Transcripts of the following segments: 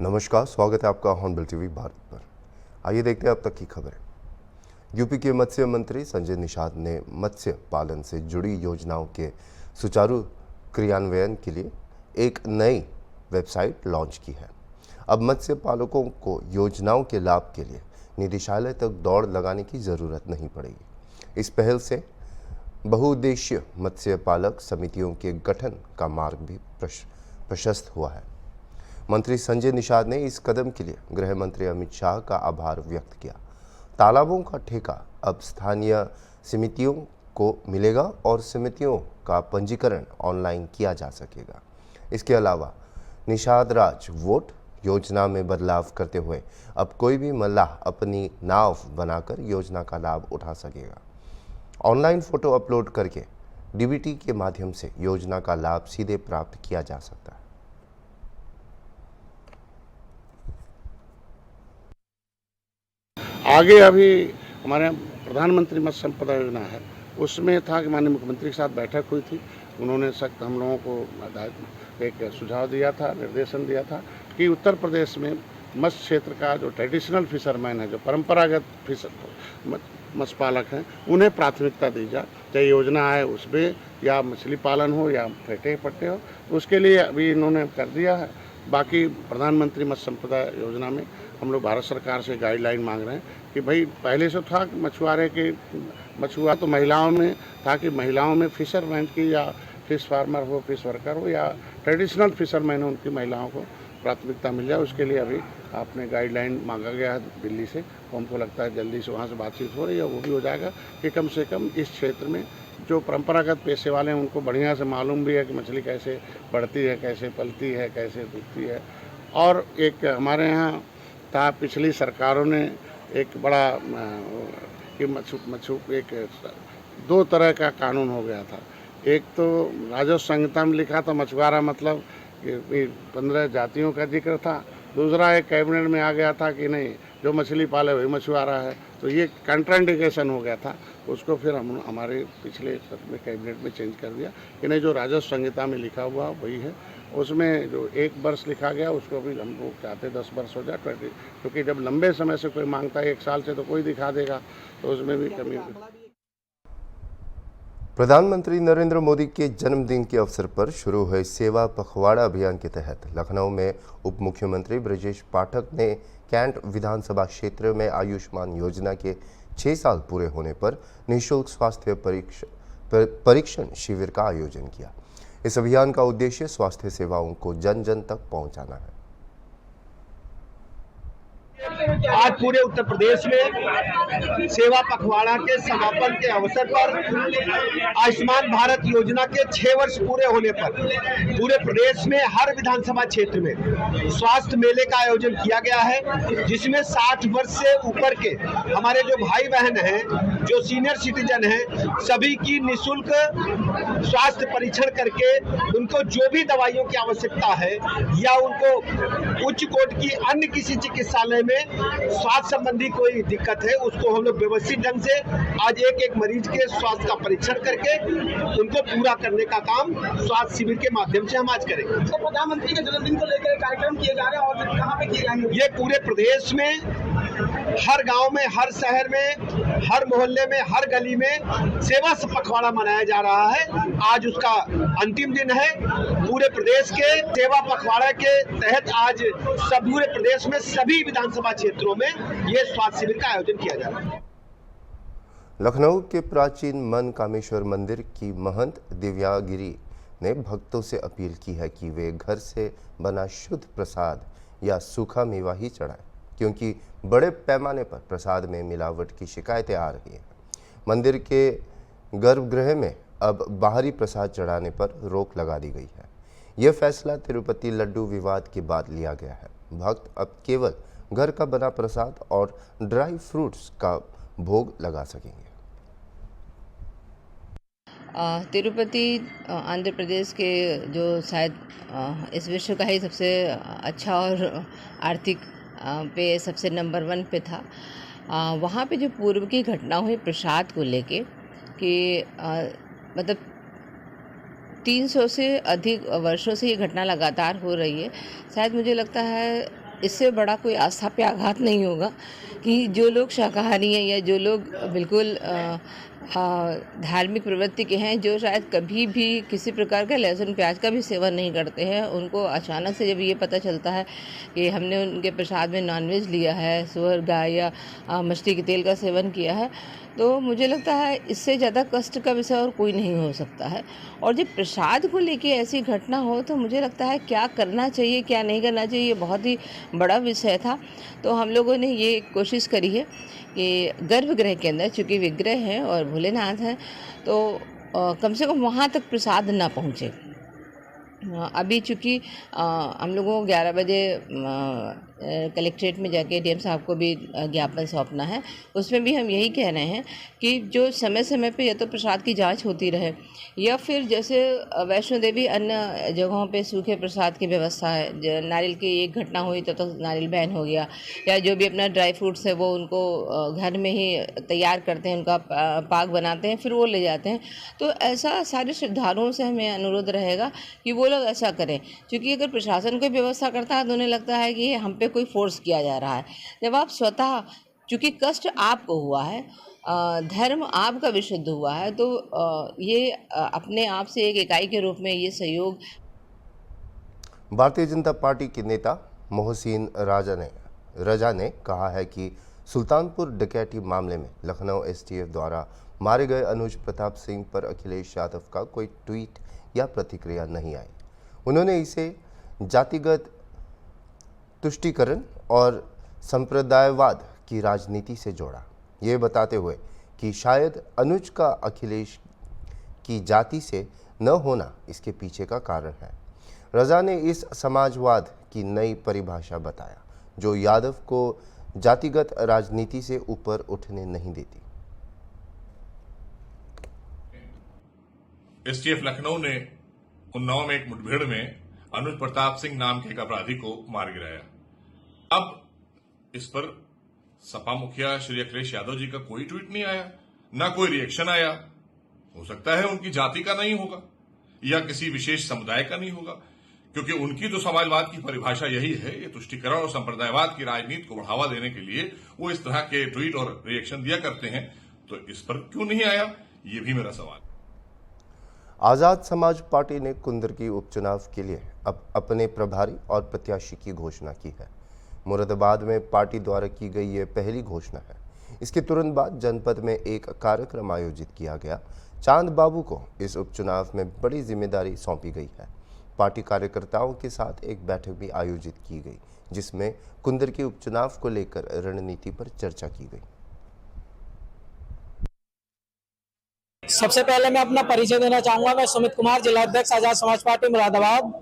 नमस्कार, स्वागत है आपका हॉर्नबिल टीवी भारत पर। आइए देखते हैं अब तक की खबरें। यूपी के मत्स्य मंत्री संजय निषाद ने मत्स्य पालन से जुड़ी योजनाओं के सुचारू क्रियान्वयन के लिए एक नई वेबसाइट लॉन्च की है। अब मत्स्य पालकों को योजनाओं के लाभ के लिए निदेशालय तक दौड़ लगाने की ज़रूरत नहीं पड़ेगी। इस पहल से बहुउद्देशीय मत्स्य पालक समितियों के गठन का मार्ग भी प्रशस्त हुआ है। मंत्री संजय निषाद ने इस कदम के लिए गृह मंत्री अमित शाह का आभार व्यक्त किया। तालाबों का ठेका अब स्थानीय समितियों को मिलेगा और समितियों का पंजीकरण ऑनलाइन किया जा सकेगा। इसके अलावा निषाद राज वोट योजना में बदलाव करते हुए अब कोई भी मल्लाह अपनी नाव बनाकर योजना का लाभ उठा सकेगा। ऑनलाइन फोटो अपलोड करके डीबीटी के माध्यम से योजना का लाभ सीधे प्राप्त किया जा सकता है। आगे अभी हमारे प्रधानमंत्री मत्स्य संपदा योजना है, उसमें था कि माननीय मुख्यमंत्री के साथ बैठक हुई थी। उन्होंने सख्त हम लोगों को एक सुझाव दिया था, निर्देशन दिया था कि उत्तर प्रदेश में मत्स्य क्षेत्र का जो ट्रेडिशनल फिशरमैन है, जो परंपरागत मत्स्य पालक हैं, उन्हें प्राथमिकता दी जाए, चाहे योजना आए उसमें या मछली पालन हो या फेटे पट्टे हो। उसके लिए अभी इन्होंने कर दिया है। बाकी प्रधानमंत्री मत्स्य संपदा योजना में हम लोग भारत सरकार से गाइडलाइन मांग रहे हैं कि भाई पहले से था कि मछुआ तो महिलाओं में था कि महिलाओं में फिशरमैन की या फिश फार्मर हो, फिश वर्कर हो या ट्रेडिशनल फिशरमैन हो, उनकी महिलाओं को प्राथमिकता मिल जाए। उसके लिए अभी आपने गाइडलाइन मांगा गया है दिल्ली से, तो हमको लगता है जल्दी से वहाँ से बातचीत हो रही है, वो भी हो जाएगा कि कम से कम इस क्षेत्र में जो परंपरागत पेशे वाले हैं उनको बढ़िया से मालूम भी है कि मछली कैसे बढ़ती है, कैसे पलती है, कैसे बिकती है। और एक हमारे यहाँ था, पिछली सरकारों ने एक बड़ा कि एक दो तरह का कानून हो गया था। एक तो राजस्व संहिता में लिखा था मछुआरा मतलब 15 जातियों का जिक्र था। दूसरा एक कैबिनेट में आ गया था कि नहीं, जो मछली पाले वही मछुआरा है। तो ये कंट्राइंडिकेशन हो गया था, उसको फिर हम हमारे पिछले सत्र में कैबिनेट में चेंज कर दिया कि नहीं, जो राजस्व संहिता में लिखा हुआ वही है। उसमें जो 1 वर्ष लिखा गया उसको भी हम लोग चाहते 10 वर्ष हो जाए, क्योंकि जब लंबे समय से कोई मांगता है 1 साल से तो कोई दिखा देगा, तो उसमें भी कमी होगी। प्रधानमंत्री नरेंद्र मोदी के जन्मदिन के अवसर पर शुरू हुए सेवा पखवाड़ा अभियान के तहत लखनऊ में उप मुख्यमंत्री ब्रजेश पाठक ने कैंट विधानसभा क्षेत्र में आयुष्मान योजना के 6 साल पूरे होने पर निःशुल्क स्वास्थ्य परीक्षण शिविर का आयोजन किया। इस अभियान का उद्देश्य स्वास्थ्य सेवाओं को जन जन तक पहुंचाना है। आज पूरे उत्तर प्रदेश में सेवा पखवाड़ा के समापन के अवसर पर आयुष्मान भारत योजना के 6 वर्ष पूरे होने पर पूरे प्रदेश में हर विधानसभा क्षेत्र में स्वास्थ्य मेले का आयोजन किया गया है, जिसमें 60 वर्ष से ऊपर के हमारे जो भाई बहन हैं, जो सीनियर सिटीजन हैं, सभी की निःशुल्क स्वास्थ्य परीक्षण करके उनको जो भी दवाइयों की आवश्यकता है या उनको उच्च कोटि की अन्य किसी चिकित्सालय में स्वास्थ्य संबंधी कोई दिक्कत है, उसको हम लोग व्यवस्थित ढंग से आज एक मरीज के स्वास्थ्य का परीक्षण करके उनको पूरा करने का काम स्वास्थ्य शिविर के माध्यम से हम आज करेंगे। तो प्रधानमंत्री के जन्मदिन को लेकर कार्यक्रम किए जा रहे हैं और कहाँ पे किए जाएंगे? ये पूरे प्रदेश में हर गांव में, हर शहर में, हर मोहल्ले में, हर गली में सेवा पखवाड़ा मनाया जा रहा है। आज उसका अंतिम दिन है। पूरे प्रदेश के सेवा पखवाड़ा के तहत आज पूरे प्रदेश में सभी विधानसभा क्षेत्रों में ये स्वास्थ्य शिविर का आयोजन किया जा रहा है। लखनऊ के प्राचीन मन कामेश्वर मंदिर की महंत दिव्यागिरी ने भक्तों से अपील की है कि वे घर से बना शुद्ध प्रसाद या सूखा मेवा ही चढ़ाएं, क्योंकि बड़े पैमाने पर प्रसाद में मिलावट की शिकायतें आ रही हैं। मंदिर के गर्भगृह में अब बाहरी प्रसाद चढ़ाने पर रोक लगा दी गई है। यह फैसला तिरुपति लड्डू विवाद के बाद लिया गया है। भक्त अब केवल घर का बना प्रसाद और ड्राई फ्रूट्स का भोग लगा सकेंगे। तिरुपति आंध्र प्रदेश के जो शायद इस विश्व का ही सबसे अच्छा और आर्थिक पे सबसे नंबर 1 पे था। वहाँ पे जो पूर्व की घटना हुई प्रसाद को लेके कि मतलब 300 से अधिक वर्षों से ये घटना लगातार हो रही है। शायद मुझे लगता है इससे बड़ा कोई आस्था पे आघात नहीं होगा कि जो लोग शाकाहारी हैं या जो लोग बिल्कुल धार्मिक प्रवृत्ति के हैं, जो शायद कभी भी किसी प्रकार का लहसुन प्याज का भी सेवन नहीं करते हैं, उनको अचानक से जब ये पता चलता है कि हमने उनके प्रसाद में नॉनवेज लिया है, सुअर, गाय या मछली के तेल का सेवन किया है, तो मुझे लगता है इससे ज़्यादा कष्ट का विषय और कोई नहीं हो सकता है। और जब प्रसाद को लेके ऐसी घटना हो तो मुझे लगता है क्या करना चाहिए, क्या नहीं करना चाहिए, ये बहुत ही बड़ा विषय था। तो हम लोगों ने ये कोशिश करी है कि गर्भगृह के अंदर, चूँकि विग्रह हैं और भोलेनाथ हैं, तो कम से कम वहाँ तक प्रसाद ना पहुँचे। अभी चूँकि हम लोगों को 11 बजे कलेक्ट्रेट में जाके डीएम साहब को भी ज्ञापन सौंपना है। उसमें भी हम यही कह रहे हैं कि जो समय समय पे या तो प्रसाद की जांच होती रहे, या फिर जैसे वैष्णो देवी अन्य जगहों पे सूखे प्रसाद की व्यवस्था है। नारियल की एक घटना हुई तो नारियल बैन हो गया, या जो भी अपना ड्राई फ्रूट्स है वो उनको घर में ही तैयार करते हैं, उनका पाक बनाते हैं, फिर वो ले जाते हैं। तो ऐसा सारे श्रद्धालुओं से हमें अनुरोध रहेगा कि वो लोग ऐसा करें, क्योंकि अगर प्रशासन कोई व्यवस्था करता है तो उन्हें लगता है कि हम पे कोई फोर्स किया जा रहा है। जब आप स्वतः, चूँकि कष्ट आपको हुआ है, धर्म आपका विशुद्ध हुआ है, तो ये अपने आप से एक इकाई के रूप में ये सहयोग। भारतीय जनता पार्टी के नेता मोहसिन रजा ने कहा है कि सुल्तानपुर डकैती मामले में लखनऊ एसटीएफ द्वारा मारे गए अनुज प्रताप सिंह पर अखिलेश यादव का कोई ट्वीट या प्रतिक्रिया नहीं आई। उन्होंने इसे जातिगत तुष्टीकरण और संप्रदायवाद की राजनीति से जोड़ा, ये बताते हुए कि शायद अनुज का अखिलेश की जाति से न होना इसके पीछे का कारण है। रजा ने इस समाजवाद की नई परिभाषा बताया, जो यादव को जातिगत राजनीति से ऊपर उठने नहीं देती। एसटीएफ लखनऊ ने उन्नाव में एक मुठभेड़ में अनुज प्रताप सिंह नाम के एक अपराधी को मार गिराया। अब इस पर सपा मुखिया श्री अखिलेश यादव जी का कोई ट्वीट नहीं आया, ना कोई रिएक्शन आया। हो सकता है उनकी जाति का नहीं होगा या किसी विशेष समुदाय का नहीं होगा, क्योंकि उनकी तो समाजवाद की परिभाषा यही है। ये तुष्टीकरण और संप्रदायवाद की राजनीति को बढ़ावा देने के लिए वो इस तरह के ट्वीट और रिएक्शन दिया करते हैं, तो इस पर क्यों नहीं आया, ये भी मेरा सवाल। आज़ाद समाज पार्टी ने कुंदरकी उपचुनाव के लिए अब अपने प्रभारी और प्रत्याशी की घोषणा की है। मुरादाबाद में पार्टी द्वारा की गई ये पहली घोषणा है। इसके तुरंत बाद जनपद में एक कार्यक्रम आयोजित किया गया। चांद बाबू को इस उपचुनाव में बड़ी जिम्मेदारी सौंपी गई है। पार्टी कार्यकर्ताओं के साथ एक बैठक भी आयोजित की गई, जिसमें कुंदरकी उपचुनाव को लेकर रणनीति पर चर्चा की गई। सबसे पहले मैं अपना परिचय देना चाहूंगा। मैं सुमित कुमार, जिला अध्यक्ष आजाद समाज पार्टी मुरादाबाद।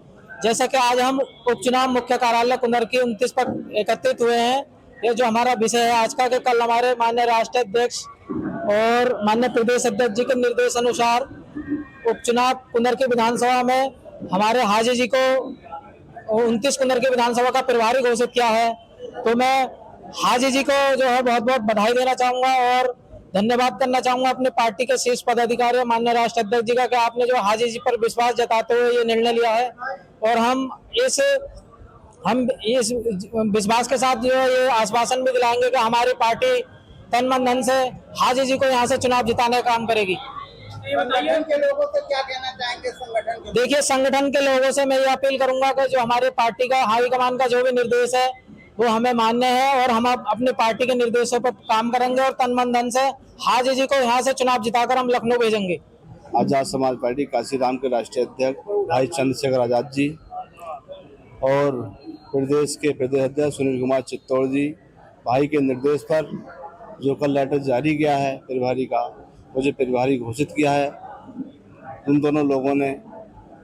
जैसे कि आज हम उपचुनाव मुख्य कार्यालय कुंदरकी 29 पर एकत्रित हुए हैं। ये जो हमारा विषय है आज का, कि कल हमारे माननीय राष्ट्रीय अध्यक्ष और माननीय प्रदेश अध्यक्ष जी के निर्देश अनुसार उपचुनाव कुंदरकी विधानसभा में हमारे हाजी जी को 29 कुंदरकी विधानसभा का प्रभारी घोषित किया है। तो मैं हाजी जी को जो है बहुत बहुत बधाई देना चाहूंगा और धन्यवाद करना चाहूंगा अपने पार्टी के शीर्ष पदाधिकारी माननीय राष्ट्रीय अध्यक्ष जी का, कि आपने जो हाजी जी पर विश्वास जताते हुए ये निर्णय लिया है। और हम इस विश्वास के साथ जो ये आश्वासन भी दिलाएंगे कि हमारी पार्टी तन मन धन से हाजी जी को यहाँ से चुनाव जिताने का काम करेगी। संगठन के लोगों से क्या कहना चाहेंगे? संगठन के देखिए, संगठन के लोगों से मैं ये अपील करूंगा कि जो हमारे पार्टी का हाईकमान का जो भी निर्देश है वो हमें मान्य है और हम अपने पार्टी के निर्देशों पर काम करेंगे और तन मन धन से हाजी जी को यहाँ से चुनाव जिताकर हम लखनऊ भेजेंगे। आजाद समाज पार्टी काशीराम के राष्ट्रीय अध्यक्ष भाई चंद्रशेखर आजाद जी और प्रदेश के प्रदेश अध्यक्ष सुनील कुमार चित्तौड़ जी भाई के निर्देश पर जो कल लेटर जारी किया है प्रभारी का, मुझे प्रभारी घोषित किया है। उन दोनों लोगों ने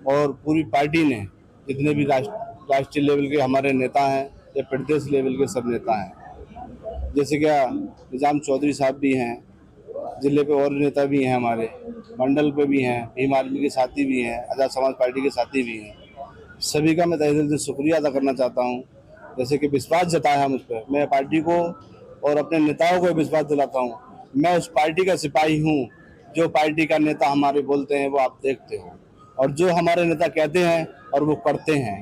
और पूरी पार्टी ने, जितने भी राष्ट्रीय लेवल के हमारे नेता हैं या प्रदेश लेवल के सब नेता हैं, जैसे क्या निजाम चौधरी साहब भी हैं, जिले पे और नेता भी हैं, हमारे मंडल पे भी हैं, भीम आर्मी के साथी भी हैं, आज़ाद समाज पार्टी के साथी भी हैं। सभी का मैं तहे दिल से शुक्रिया अदा करना चाहता हूं, जैसे कि विश्वास जताया है मुझ पर। मैं पार्टी को और अपने नेताओं को विश्वास दिलाता हूं। मैं उस पार्टी का सिपाही हूं, जो पार्टी का नेता हमारे बोलते हैं वो आप देखते हो, और जो हमारे नेता कहते हैं और वो करते हैं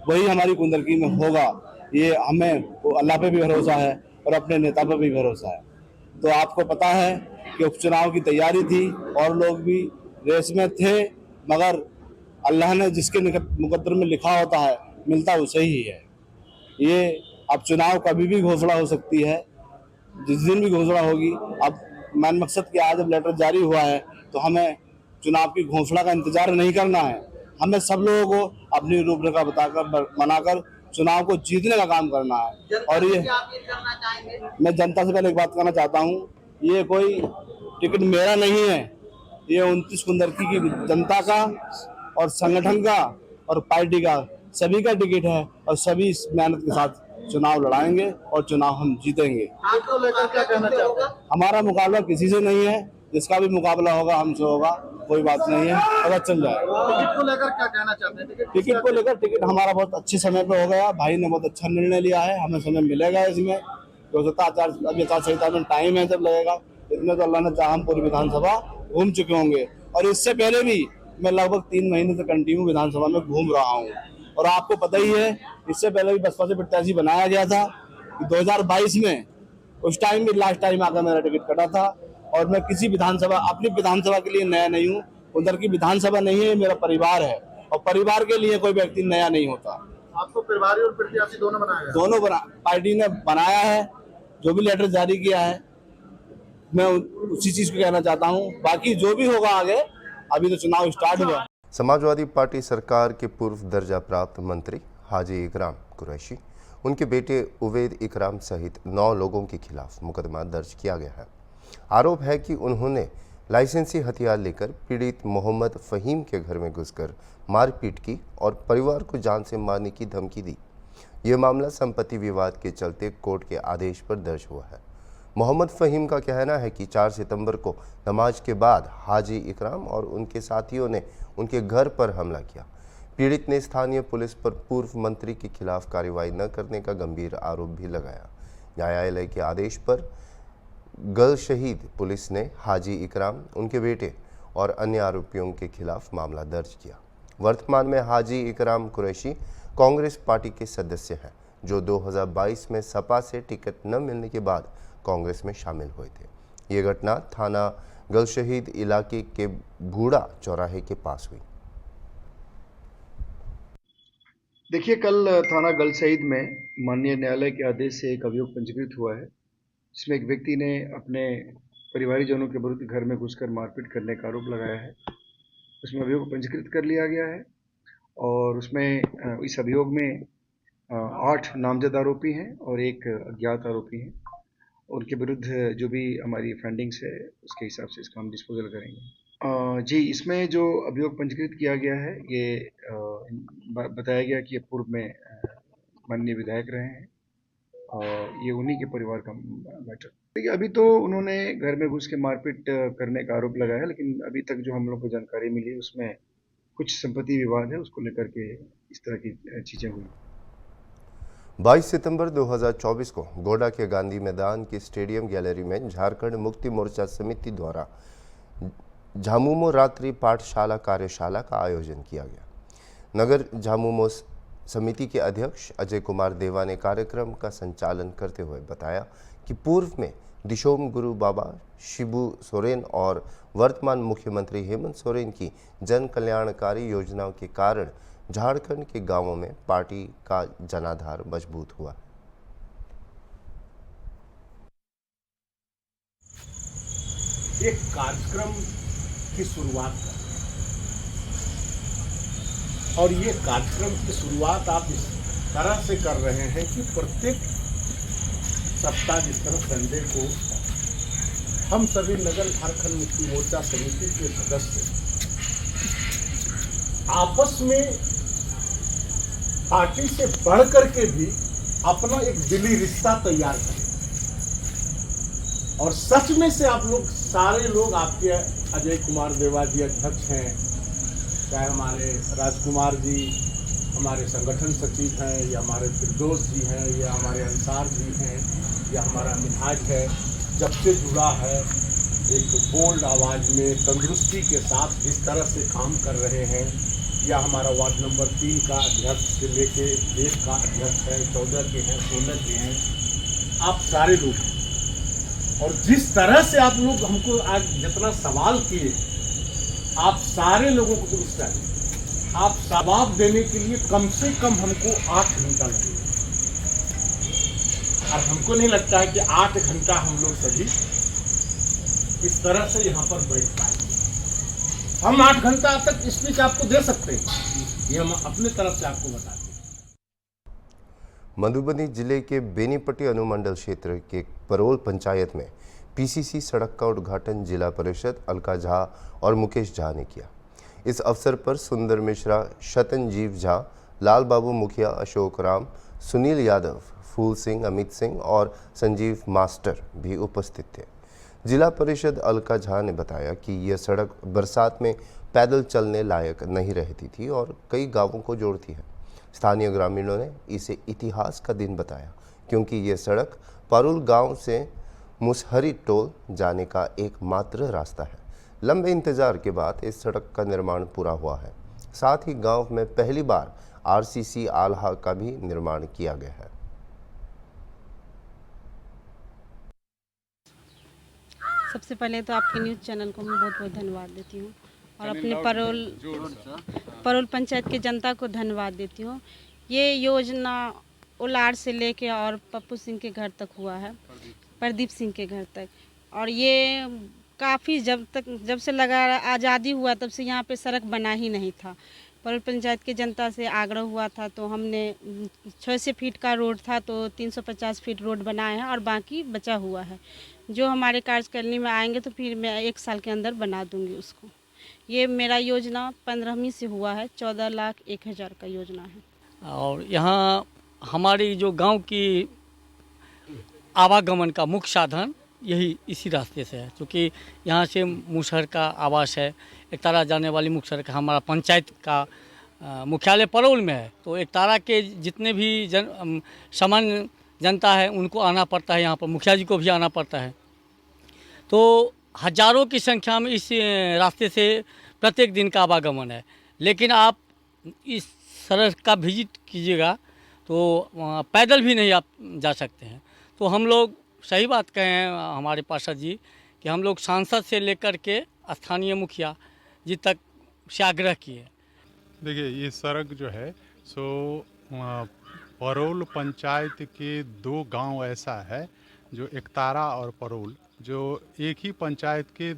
वही हमारी कुंदरकी में होगा। ये हमें वो अल्लाह पे भी भरोसा है और अपने नेता पर भी भरोसा है। तो आपको पता है कि उपचुनाव की तैयारी थी और लोग भी रेस में थे, मगर अल्लाह ने जिसके मुकद्दर में लिखा होता है मिलता उसे ही है। ये अब चुनाव कभी भी घोषणा हो सकती है, जिस दिन भी घोषणा होगी। अब मैन मकसद कि आज जब लेटर जारी हुआ है तो हमें चुनाव की घोषणा का इंतजार नहीं करना है, हमें सब लोगों को अपनी रूपरेखा बनाकर चुनाव को जीतने का काम करना है। और ये मैं जनता से पहले एक बात कहना चाहता हूँ, ये कोई टिकट मेरा नहीं है, ये 29 कुंदरकी की जनता का और संगठन का और पार्टी का सभी का टिकट है और सभी इस मेहनत के साथ चुनाव लड़ाएंगे और चुनाव हम जीतेंगे। आपको लेकर क्या कहना चाहते हैं? हमारा मुकाबला किसी से नहीं है, जिसका भी मुकाबला होगा हमसे होगा, कोई बात नहीं है, पता चल जाएगा। टिकट को लेकर क्या कहना चाहते हैं? टिकट को लेकर टिकट हमारा बहुत अच्छे समय पे हो गया, भाई ने बहुत अच्छा निर्णय लिया है, हमें समय मिलेगा इसमें। हो सकता है अभी आचार संहिता में टाइम है जब लगेगा, इसमें तो अल्लाह ने चाहा हम पूरी विधानसभा घूम चुके होंगे। और इससे पहले भी मैं लगभग 3 महीने से कंटिन्यू विधानसभा में घूम रहा हूँ। और आपको पता ही है, इससे पहले भी बसपा से प्रत्याशी बनाया गया था 2022 में, उस टाइम भी लास्ट टाइम आकर मेरा टिकट कटा था। और मैं किसी विधानसभा, अपनी विधानसभा के लिए नया नहीं हूँ, उधर की विधानसभा नहीं है, मेरा परिवार है और परिवार के लिए कोई व्यक्ति नया नहीं होता। आपको प्रभारी और प्रत्याशी दोनों बनाया गया? दोनों पार्टी ने बनाया है, जो भी लेटर जारी किया है मैं उसी चीज को कहना चाहता हूँ। बाकी जो भी होगा आगे, अभी तो चुनाव स्टार्ट हुआ। समाजवादी पार्टी सरकार के पूर्व दर्जा प्राप्त मंत्री हाजी इकराम कुरैशी, उनके बेटे उवैद इकराम सहित 9 लोगों के खिलाफ मुकदमा दर्ज किया गया है। आरोप है कि उन्होंने लाइसेंसी हथियार लेकर पीड़ित मोहम्मद फ़हीम के घर में घुसकर मारपीट की और परिवार को जान से मारने की धमकी दी। ये मामला संपत्ति विवाद के चलते कोर्ट के आदेश पर दर्ज हुआ है। मोहम्मद फ़हीम का कहना है कि 4 सितंबर को नमाज के बाद हाजी इकराम और उनके साथियों ने उनके घर पर हमला किया। पीड़ित ने स्थानीय पुलिस पर पूर्व मंत्री के खिलाफ कार्रवाई न करने का गंभीर आरोप भी लगाया। न्यायालय के आदेश पर गल शहीद पुलिस ने हाजी इकराम, उनके बेटे और अन्य आरोपियों के खिलाफ मामला दर्ज किया। वर्तमान में हाजी इकराम कुरैशी कांग्रेस पार्टी के सदस्य हैं, जो 2022 में सपा से टिकट न मिलने के बाद कांग्रेस में शामिल हुए थे। ये घटना थाना गलशहीद इलाके के भूड़ा चौराहे के पास हुई। देखिए, कल थाना गलशहीद में माननीय न्यायालय के आदेश से एक अभियोग पंजीकृत हुआ है, जिसमें एक व्यक्ति ने अपने परिवारजनों के विरुद्ध घर में घुसकर मारपीट करने का आरोप लगाया है। उसमें अभियोग पंजीकृत कर लिया गया है और उसमें इस अभियोग में 8 नामजद आरोपी हैं और 1 अज्ञात आरोपी हैं। उनके विरुद्ध जो भी हमारी फाइंडिंग्स है उसके हिसाब से इसका हम डिस्पोजल करेंगे। जी, इसमें जो अभियोग पंजीकृत किया गया है, ये बताया गया कि ये पूर्व में माननीय विधायक रहे हैं और ये उन्हीं के परिवार का मैटर। देखिए, अभी तो उन्होंने घर में घुस के मारपीट करने का आरोप लगाया है, लेकिन अभी तक जो हम लोग को जानकारी मिली उसमें कुछ संपत्ति विवाद है, उसको लेकर के इस तरह की चीज़ें हुई। 22 सितंबर 2024 को गोडा के गांधी मैदान की स्टेडियम गैलरी में झारखंड मुक्ति मोर्चा समिति द्वारा झामुमो रात्रि पाठशाला कार्यशाला का आयोजन किया गया। नगर झामुमो समिति के अध्यक्ष अजय कुमार देवा ने कार्यक्रम का संचालन करते हुए बताया कि पूर्व में दिशोम गुरु बाबा शिबू सोरेन और वर्तमान मुख्यमंत्री हेमंत सोरेन की जन कल्याणकारी योजनाओं के कारण झारखंड के गांवों में पार्टी का जनाधार मजबूत हुआ। एक कार्यक्रम की शुरुआत कर, और ये कार्यक्रम की शुरुआत आप इस तरह से कर रहे हैं कि प्रत्येक सप्ताह जिस तरह संडे को हम सभी नगर झारखंड मुक्ति मोर्चा समिति के सदस्य आपस में पार्टी से बढ़ करके भी अपना एक दिली रिश्ता तैयार करें। और सच में से आप लोग सारे लोग, आपके अजय कुमार देवा जी अध्यक्ष हैं, चाहे हमारे राजकुमार जी हमारे संगठन सचिव हैं, या हमारे फिरदौस जी हैं, या हमारे अंसार जी हैं, या हमारा मिनहाज है, जब से जुड़ा है एक बोल्ड आवाज़ में तंदुरुस्ती के साथ जिस तरह से काम कर रहे हैं, या हमारा वार्ड नंबर 3 का अध्यक्ष से लेके 1 का अध्यक्ष है, 14 के हैं, 16 के हैं, आप सारे लोग हैं। और जिस तरह से आप लोग हमको आज जितना सवाल किए, आप सारे लोगों को दुरुस्त चाहिए। आप जवाब देने के लिए कम से कम हमको 8 घंटा लगेगा। और हमको नहीं लगता है कि 8 घंटा हम लोग सभी इस तरह से यहाँ पर बैठ पाएंगे। हम 8 घंटा तक स्पीच आपको दे सकते हैं, ये हम अपने तरफ से आपको बताते हैं। मधुबनी जिले के बेनीपट्टी अनुमंडल क्षेत्र के परोल पंचायत में पीसीसी सड़क का उद्घाटन जिला परिषद अलका झा और मुकेश झा ने किया। इस अवसर पर सुंदर मिश्रा, शतनजीव झा, लाल बाबू मुखिया, अशोक राम, सुनील यादव, फूल सिंह, अमित सिंह और संजीव मास्टर भी उपस्थित थे। जिला परिषद अलका झा ने बताया कि यह सड़क बरसात में पैदल चलने लायक नहीं रहती थी और कई गांवों को जोड़ती है। स्थानीय ग्रामीणों ने इसे इतिहास का दिन बताया क्योंकि यह सड़क परुल गांव से मुसहरी टोल जाने का एकमात्र रास्ता है। लंबे इंतजार के बाद इस सड़क का निर्माण पूरा हुआ है। साथ ही गांव में पहली बार आरसीसी आल्हा का भी निर्माण किया गया है। सबसे पहले तो आपके न्यूज़ चैनल को मैं बहुत बहुत धन्यवाद देती हूँ और अपने परोल पंचायत के जनता को धन्यवाद देती हूँ। ये योजना उलार से लेके और पप्पू सिंह के घर तक हुआ है, प्रदीप सिंह के घर तक। और ये काफ़ी जब से लगा आज़ादी हुआ तब से यहाँ पे सड़क बना ही नहीं था। परोल पंचायत के जनता से आग्रह हुआ था तो हमने 600 फीट का रोड था तो 350 फीट रोड बनाए हैं और बाकी बचा हुआ है। जो हमारे कार्यकारिणी में आएंगे तो फिर मैं 1 साल के अंदर बना दूंगी उसको। ये मेरा योजना 15वीं से हुआ है, 14,01,000 का योजना है। और यहाँ हमारी जो गांव की आवागमन का मुख्य साधन यही इसी रास्ते से है, क्योंकि यहाँ से मुसहर का आवास है। एकतारा जाने वाली मुख्य सड़क हमारा पंचायत का मुख्यालय परोल में है, तो एकतारा के जितने भी सामान्य जनता है उनको आना पड़ता है, यहाँ पर मुखिया जी को भी आना पड़ता है। तो हजारों की संख्या में इस रास्ते से प्रत्येक दिन का आवागमन है। लेकिन आप इस सड़क का विजिट कीजिएगा तो पैदल भी नहीं आप जा सकते हैं। तो हम लोग सही बात कहें हमारे पार्षद जी कि हम लोग सांसद से लेकर के स्थानीय मुखिया जी तक से आग्रह किए। देखिए, ये सड़क जो है सो परोल पंचायत के 2 गांव ऐसा है जो एकतारा और परोल जो एक ही पंचायत के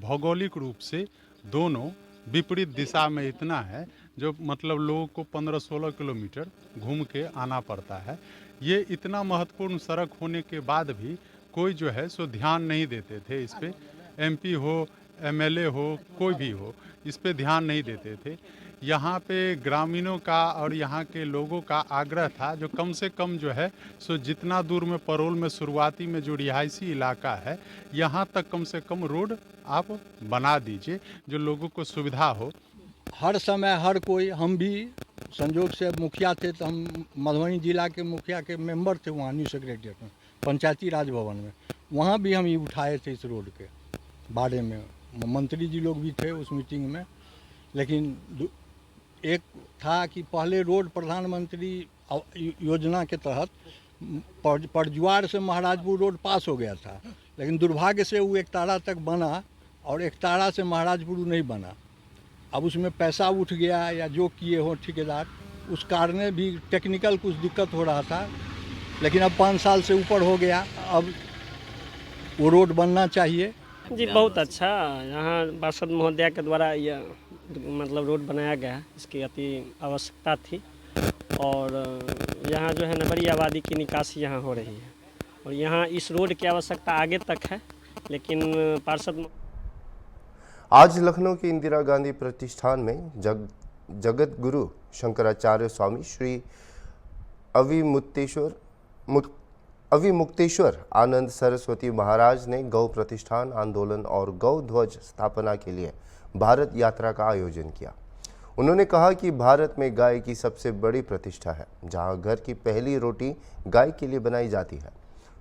भौगोलिक रूप से दोनों विपरीत दिशा में इतना है जो मतलब लोगों को 15-16 किलोमीटर घूम के आना पड़ता है। ये इतना महत्वपूर्ण सड़क होने के बाद भी कोई जो है सो ध्यान नहीं देते थे इस पे। एमपी हो, एमएलए हो, कोई भी हो, इस पे ध्यान नहीं देते थे। यहाँ पे ग्रामीणों का और यहाँ के लोगों का आग्रह था जो कम से कम जो है सो जितना दूर में परोल में शुरुआती में जो रिहायशी इलाका है यहाँ तक कम से कम रोड आप बना दीजिए जो लोगों को सुविधा हो। हर समय हर कोई, हम भी संजोग से मुखिया थे तो हम मधुबनी जिला के मुखिया के मेंबर थे वहाँ न्यू सेक्रेटरीट में, पंचायती राज भवन में। वहाँ भी हम ये उठाए थे इस रोड के बारे में। मंत्री जी लोग भी थे उस मीटिंग में। लेकिन एक था कि पहले रोड प्रधानमंत्री योजना के तहत परजुआर से महाराजपुर रोड पास हो गया था, लेकिन दुर्भाग्य से वो एकतारा तक बना और एकतारा से महाराजपुर नहीं बना। अब उसमें पैसा उठ गया या जो किए हो ठेकेदार, उस कारण भी टेक्निकल कुछ दिक्कत हो रहा था। लेकिन अब 5 साल से ऊपर हो गया, अब वो रोड बनना चाहिए। जी बहुत अच्छा, यहाँ पार्षद महोदया के द्वारा यह मतलब रोड बनाया गया है, इसकी अति आवश्यकता थी। और यहाँ जो है ना बड़ी आबादी की निकासी यहाँ हो रही है और यहाँ इस रोड की आवश्यकता आगे तक है। लेकिन पार्षद आज लखनऊ के इंदिरा गांधी प्रतिष्ठान में जगत गुरु शंकराचार्य स्वामी श्री अविमुक्तेश्वर आनंद सरस्वती महाराज ने गौ प्रतिष्ठान आंदोलन और गौ ध्वज स्थापना के लिए भारत यात्रा का आयोजन किया। उन्होंने कहा कि भारत में गाय की सबसे बड़ी प्रतिष्ठा है, जहां घर की पहली रोटी गाय के लिए बनाई जाती है।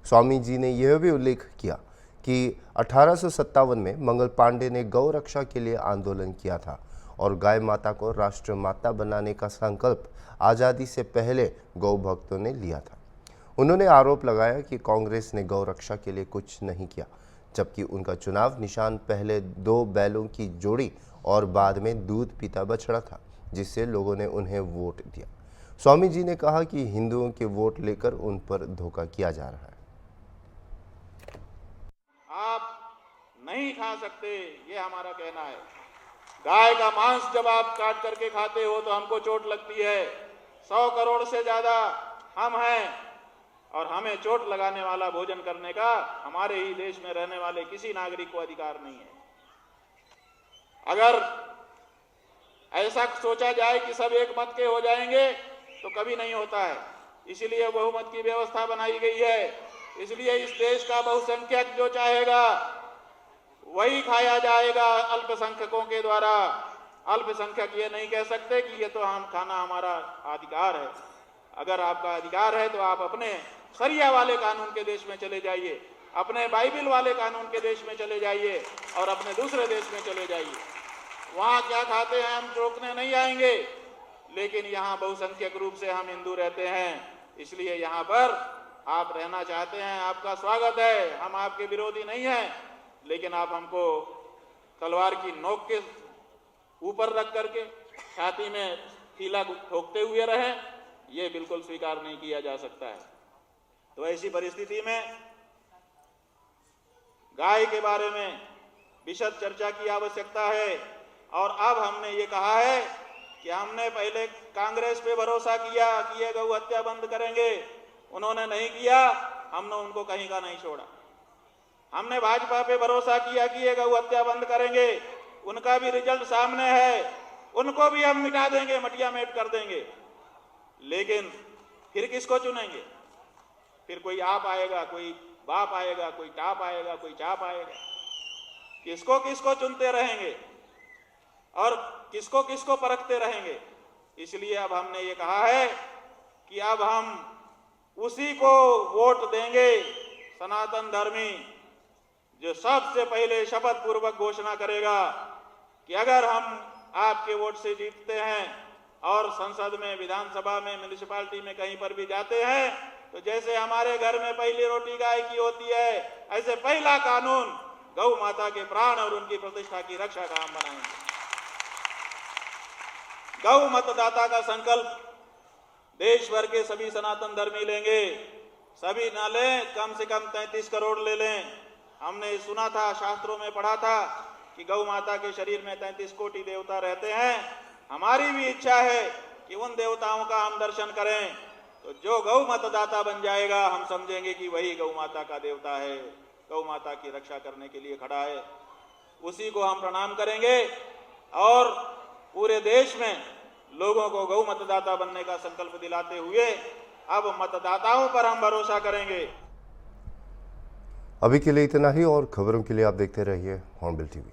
स्वामी जी ने यह भी उल्लेख किया कि 1857 में मंगल पांडे ने गौ रक्षा के लिए आंदोलन किया था और गाय माता को राष्ट्र माता बनाने का संकल्प आज़ादी से पहले गौ भक्तों ने लिया था। उन्होंने आरोप लगाया कि कांग्रेस ने गौ रक्षा के लिए कुछ नहीं किया, जबकि उनका चुनाव निशान पहले 2 बैलों की जोड़ी और बाद में दूध पीता बछड़ा था, जिससे लोगों ने उन्हें वोट दिया। स्वामी जी ने कहा कि हिंदुओं के वोट लेकर उन पर धोखा किया जा रहा है। आप नहीं खा सकते, ये हमारा कहना है। गाय का मांस जब आप काट करके खाते हो तो हमको चोट लगती है। 100 करोड़ से ज्यादा हम हैं और हमें चोट लगाने वाला भोजन करने का हमारे ही देश में रहने वाले किसी नागरिक को अधिकार नहीं है। अगर ऐसा सोचा जाए कि सब एक मत के हो जाएंगे तो कभी नहीं होता है। इसलिए बहुमत की व्यवस्था बनाई गई है। इसलिए इस देश का बहुसंख्यक जो चाहेगा वही खाया जाएगा अल्पसंख्यकों के द्वारा। अल्पसंख्यक ये नहीं कह सकते कि ये तो हम खाना हमारा अधिकार है। अगर आपका अधिकार है तो आप अपने शरिया वाले कानून के देश में चले जाइए, अपने बाइबिल वाले कानून के देश में चले जाइए और अपने दूसरे देश में चले जाइए। वहाँ क्या खाते हैं हम रोकने नहीं आएंगे, लेकिन यहाँ बहुसंख्यक रूप से हम हिंदू रहते हैं। इसलिए यहाँ पर आप रहना चाहते हैं, आपका स्वागत है। हम आपके विरोधी नहीं हैं, लेकिन आप हमको तलवार की नोक के ऊपर रख करके छाती में कीला ठोकते हुए रहें, ये बिल्कुल स्वीकार नहीं किया जा सकता है। तो ऐसी परिस्थिति में गाय के बारे में विशद चर्चा की आवश्यकता है। और अब हमने ये कहा है कि हमने पहले कांग्रेस पे भरोसा किया कि ये गौ हत्या बंद करेंगे, उन्होंने नहीं किया, हमने उनको कहीं का नहीं छोड़ा। हमने भाजपा पे भरोसा किया कि ये गौ हत्या बंद करेंगे, उनका भी रिजल्ट सामने है, उनको भी हम मिटा देंगे, मटिया मेट कर देंगे। लेकिन फिर किसको चुनेंगे? फिर कोई आप आएगा, कोई बाप आएगा, कोई टाप आएगा, कोई चाप आएगा। किसको किसको चुनते रहेंगे और किसको किसको परखते रहेंगे। इसलिए अब हमने ये कहा है कि अब हम उसी को वोट देंगे, सनातन धर्मी, जो सबसे पहले शपथ पूर्वक घोषणा करेगा कि अगर हम आपके वोट से जीतते हैं और संसद में, विधानसभा में, म्युनिसिपैलिटी में कहीं पर भी जाते हैं, तो जैसे हमारे घर में पहली रोटी गाय की होती है, ऐसे पहला कानून गौ माता के प्राण और उनकी प्रतिष्ठा की रक्षा का हम बनाएंगे। गौ मतदाता का संकल्प देश भर के सभी सनातन धर्मी लेंगे। सभी ना लें, कम से कम 33 करोड़ ले लें। हमने सुना था, शास्त्रों में पढ़ा था कि गौ माता के शरीर में 33 कोटि देवता रहते हैं। हमारी भी इच्छा है कि उन देवताओं का हम दर्शन करें। तो जो गौ मतदाता बन जाएगा, हम समझेंगे कि वही गौ माता का देवता है, गौ माता की रक्षा करने के लिए खड़ा है। उसी को हम प्रणाम करेंगे और पूरे देश में लोगों को गौ मतदाता बनने का संकल्प दिलाते हुए अब मतदाताओं पर हम भरोसा करेंगे। अभी के लिए इतना ही और खबरों के लिए आप देखते रहिए हॉर्नबिल टीवी।